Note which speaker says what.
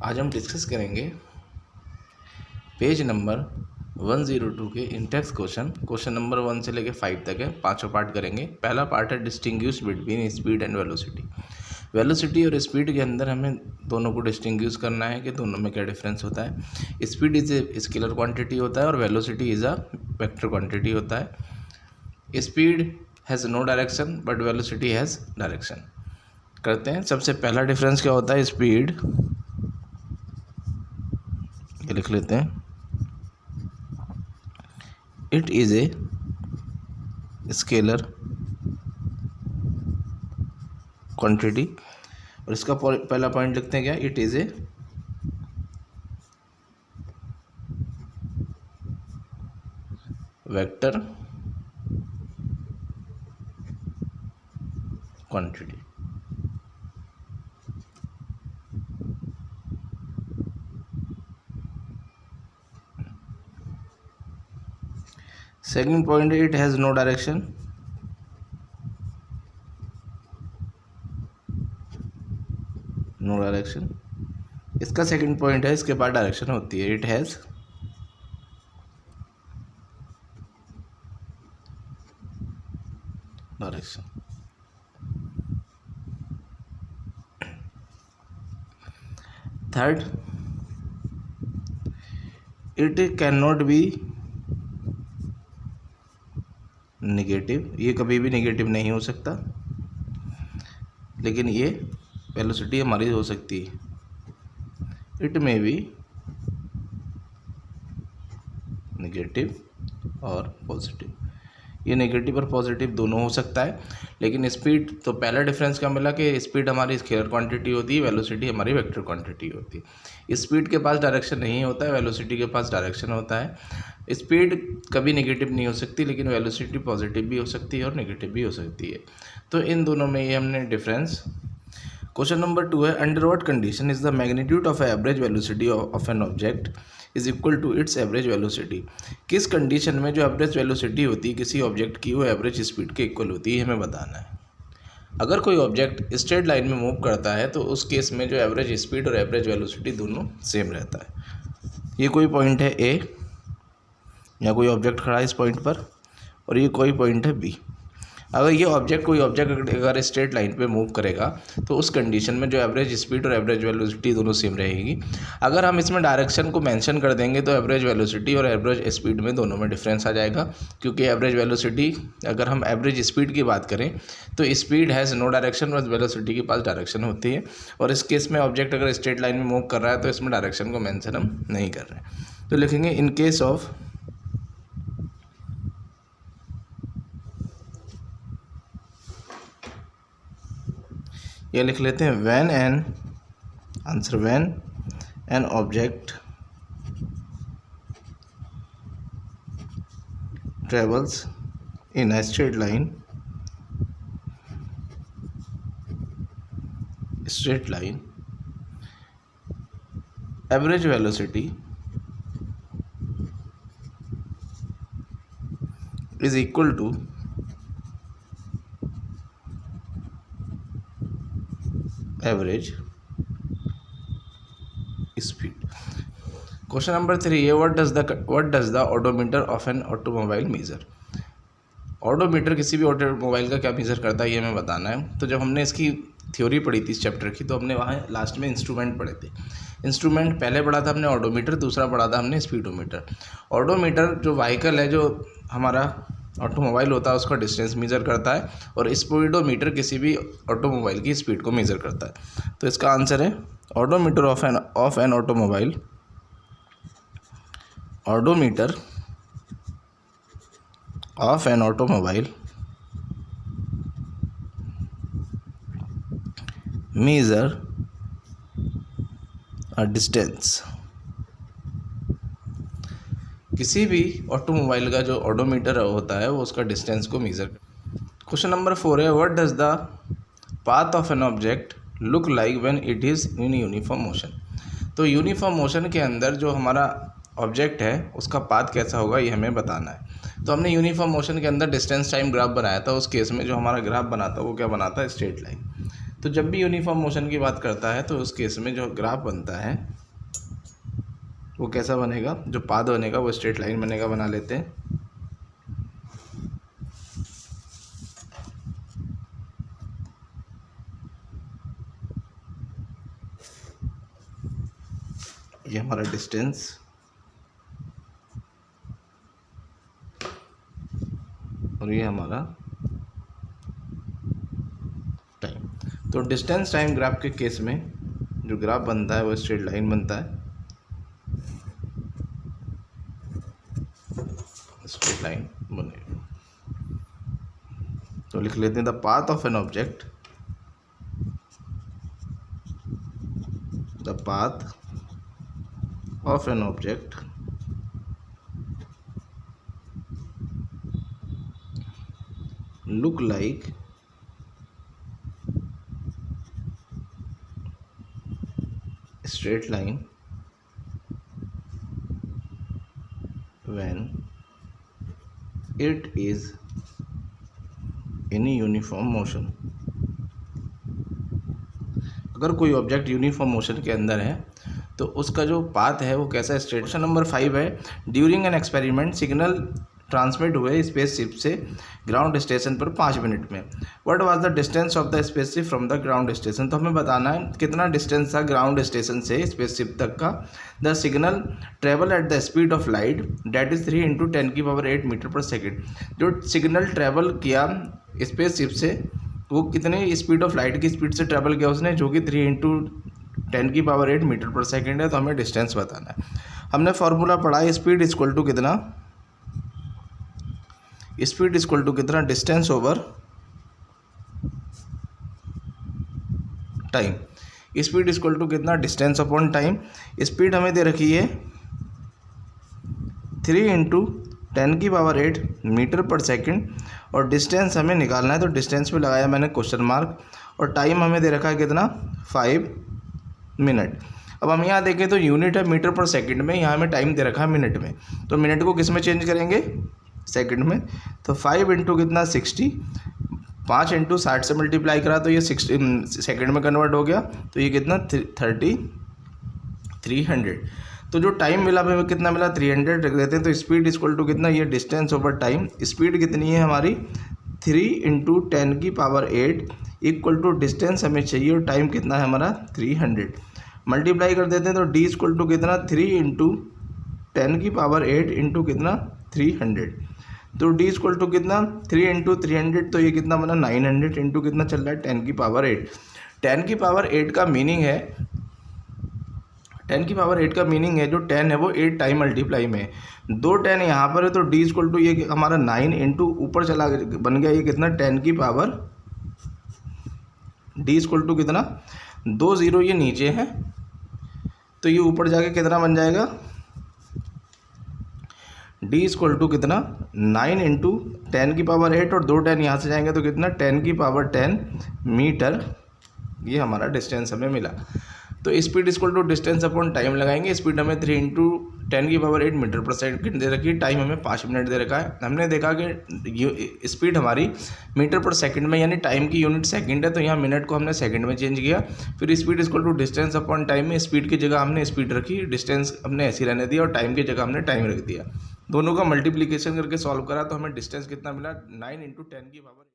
Speaker 1: आज हम डिस्कस करेंगे पेज नंबर 102 के इंटेक्स क्वेश्चन नंबर 1 से लेकर 5 तक है। पांचों पार्ट करेंगे। पहला पार्ट है distinguish between speed and velocity. Velocity और स्पीड के अंदर हमें दोनों को डिस्टिंग्विश करना है कि दोनों में क्या डिफरेंस होता है। Speed is a scalar quantity होता है और velocity is a vector quantity होता है। Speed has no direction but velocity has direction. करते हैं। सबसे पहला डिफरेंस क्या होता है, स्पीड, ये लिख लेते हैं, it is a scalar quantity. और इसका पहला पॉइंट लिखते हैं क्या, it is a vector quantity. Second point है it has no direction. No direction. इसका सेकंड पॉइंट है इसके पास डायरेक्शन होती है, it has direction. Third, it can not be negative. ये कभी भी नेगेटिव नहीं हो सकता, लेकिन ये वेलोसिटी हमारी हो सकती है। इट में बी नेगेटिव और पॉजिटिव। ये नेगेटिव और पॉजिटिव दोनों हो सकता है, लेकिन स्पीड तो पहला डिफरेंस क्या मिला कि स्पीड हमारी स्केलर क्वांटिटी होती है, वेलोसिटी हमारी वेक्टर क्वांटिटी होती है। स्पीड के पास डायरेक्शन नहीं होता है, वेलोसिटी के पास डायरेक्शन होता है। स्पीड कभी नेगेटिव नहीं हो सकती, लेकिन वेलोसिटी पॉजिटिव भी हो सकती है और नेगेटिव भी हो सकती है। तो इन दोनों में ये हमने डिफरेंस। क्वेश्चन नंबर 2 है, under what condition is the magnitude of average velocity of an object is equal to its average velocity. किस कंडीशन में जो एवरेज वेलोसिटी होती है किसी ऑब्जेक्ट की वो एवरेज स्पीड के इक्वल होती है, हमें बताना है। अगर कोई ऑब्जेक्ट स्ट्रेट लाइन में मूव करता है तो उस केस में जो एवरेज स्पीड और एवरेज वेलोसिटी दोनों सेम रहता है। ये कोई पॉइंट है ए, या कोई ऑब्जेक्ट खड़ा है इस पॉइंट पर, और ये कोई पॉइंट है बी। अगर ये ऑब्जेक्ट कोई ऑब्जेक्ट अगर स्ट्रेट लाइन पे मूव करेगा तो उस कंडीशन में जो एवरेज स्पीड और एवरेज वेलोसिटी दोनों सेम रहेगी। अगर हम इसमें डायरेक्शन को मेंशन कर देंगे तो एवरेज वेलोसिटी और एवरेज स्पीड में दोनों में डिफरेंस आ जाएगा, क्योंकि एवरेज वेलोसिटी, अगर हम एवरेज स्पीड की बात करें तो स्पीड हैज़ नो डायरेक्शन और वेलोसिटी के पास डायरेक्शन होती है। और इस केस में ऑब्जेक्ट अगर स्ट्रेट लाइन में मूव कर रहा है तो इसमें डायरेक्शन को मेंशन हम नहीं कर रहे हैं। तो लिखेंगे इन केस ऑफ ये लिख लेते हैं, when an answer, when an object travels in a straight line, average velocity is equal to average speed. Question number 3 है, what does the odometer of an automobile measure. Odometer किसी भी automobile का क्या major करता है ये हमें बताना है। तो जब हमने इसकी थ्योरी पढ़ी थी इस चैप्टर की, तो हमने वहाँ लास्ट में इंस्ट्रूमेंट पढ़े थे। इंस्ट्रूमेंट पहले पढ़ा था हमने ऑडोमीटर, दूसरा पढ़ा था हमने स्पीडोमीटर। ऑडोमीटर जो व्हीकल है, जो हमारा ऑटोमोबाइल होता है, उसका डिस्टेंस मेज़र करता है, और स्पीडोमीटर किसी भी ऑटोमोबाइल की स्पीड को मेज़र करता है। तो इसका आंसर है odometer of an automobile, odometer of an automobile measure a distance. किसी भी ऑटोमोबाइल का जो ऑडोमीटर होता है वो उसका डिस्टेंस को मेज़र करता है। क्वेश्चन नंबर 4 है, what does the path of an object look like when it is in uniform motion. तो यूनिफॉर्म मोशन के अंदर जो हमारा ऑब्जेक्ट है उसका पाथ कैसा होगा ये हमें बताना है। तो हमने यूनिफॉर्म मोशन के अंदर डिस्टेंस टाइम ग्राफ बनाया था। उस केस में जो हमारा ग्राफ बनाता है वो क्या बनाता है, स्ट्रेट लाइन। तो जब भी यूनिफॉर्म मोशन की बात करता है तो उस केस में जो ग्राफ बनता है वो कैसा बनेगा, जो पाथ बनेगा वो स्ट्रेट लाइन बनेगा। बना लेते हैं। ये हमारा डिस्टेंस और ये हमारा टाइम। तो डिस्टेंस टाइम ग्राफ के केस में जो ग्राफ बनता है वो स्ट्रेट लाइन बनता है, स्ट्रेट लाइन बनेगा। तो लिख लेते हैं the path of an object, the path of an object look like straight line when it is in uniform motion। अगर कोई ऑब्जेक्ट यूनिफॉर्म मोशन के अंदर है तो उसका जो पाथ है वो कैसा है, स्ट्रेट। क्वेश्चन नंबर 5 है, during an experiment signal transmit हुए स्पेसशिप से ग्राउंड स्टेशन पर 5 मिनट में। What was the distance of the spaceship from the ground station. तो हमें बताना है कितना डिस्टेंस था ग्राउंड स्टेशन से स्पेसशिप तक का। The signal travel at the speed of light that is 3 × 10⁸ metre per second. जो सिग्नल ट्रेवल किया स्पेसशिप से वो कितने स्पीड ऑफ लाइट की स्पीड से ट्रेवल किया उसने, जो कि 3 × 10⁸ मीटर पर सेकेंड है। तो हमें डिस्टेंस बताना है। हमने फॉर्मूला पढ़ा है, स्पीड इक्वल टू कितना, स्पीड इक्वल टू कितना, distance over time. Speed equal to कितना, डिस्टेंस अपॉन टाइम। स्पीड हमें दे रखी है 3 × 10⁸ मीटर पर सेकेंड और डिस्टेंस हमें निकालना है। तो डिस्टेंस पे लगाया मैंने क्वेश्चन मार्क और टाइम हमें दे रखा है कितना, 5 मिनट। अब हम यहाँ देखें तो यूनिट है मीटर पर सेकंड में, यहाँ हमें टाइम दे रखा है मिनट में। तो मिनट को किस में चेंज करेंगे, सेकंड में। तो 5 × कितना 60, 5 × 60 से मल्टीप्लाई करा तो ये 60 सेकंड में कन्वर्ट हो गया। तो ये कितना 300। तो जो टाइम मिला हमें कितना मिला, 300 रख देते हैं। तो स्पीड इक्वल टू कितना, ये डिस्टेंस ओवर टाइम। स्पीड कितनी है हमारी 3 × 10⁸ इक्वल टू डिस्टेंस हमें चाहिए और टाइम कितना है हमारा 300। मल्टीप्लाई कर देते हैं तो d इक्वल टू कितना 3 × 10⁸ इंटू कितना 300। तो d इक्वल टू कितना 3 × 300, तो ये कितना बना 900 इंटू कितना चल रहा है 10⁸। 10⁸ का मीनिंग है, 10⁸ का मीनिंग है जो 10 है वो 8 टाइम मल्टीप्लाई में है। 2 10 यहाँ पर है तो d इक्वल टू ये हमारा 9 इंटू ऊपर चला बन गया ये कितना 10⁸। d इक्वल टू कितना 2 0 ये नीचे है तो ये ऊपर जाके कितना बन जाएगा, d इक्वल टू कितना 9 × 10⁸ और 2 10 यहाँ से जाएंगे तो कितना 10⁸ मीटर। ये हमारा डिस्टेंस हमें मिला। तो speed equal to distance upon time लगाएंगे। स्पीड हमें 3 × 10⁸ मीटर पर सेकंड दे रखी है, टाइम हमें 5 मिनट दे रखा है। हमने देखा कि स्पीड हमारी मीटर पर सेकंड में यानी टाइम की यूनिट सेकंड है, तो यहाँ मिनट को हमने सेकंड में चेंज किया। फिर speed equal to distance upon time में स्पीड की जगह हमने स्पीड रखी, डिस्टेंस हमने ऐसी रहने दिया और टाइम की जगह हमने टाइम रख दिया। दोनों का मल्टीप्लिकेशन करके सॉल्व करा तो हमें डिस्टेंस कितना मिला 9 × 10⁸।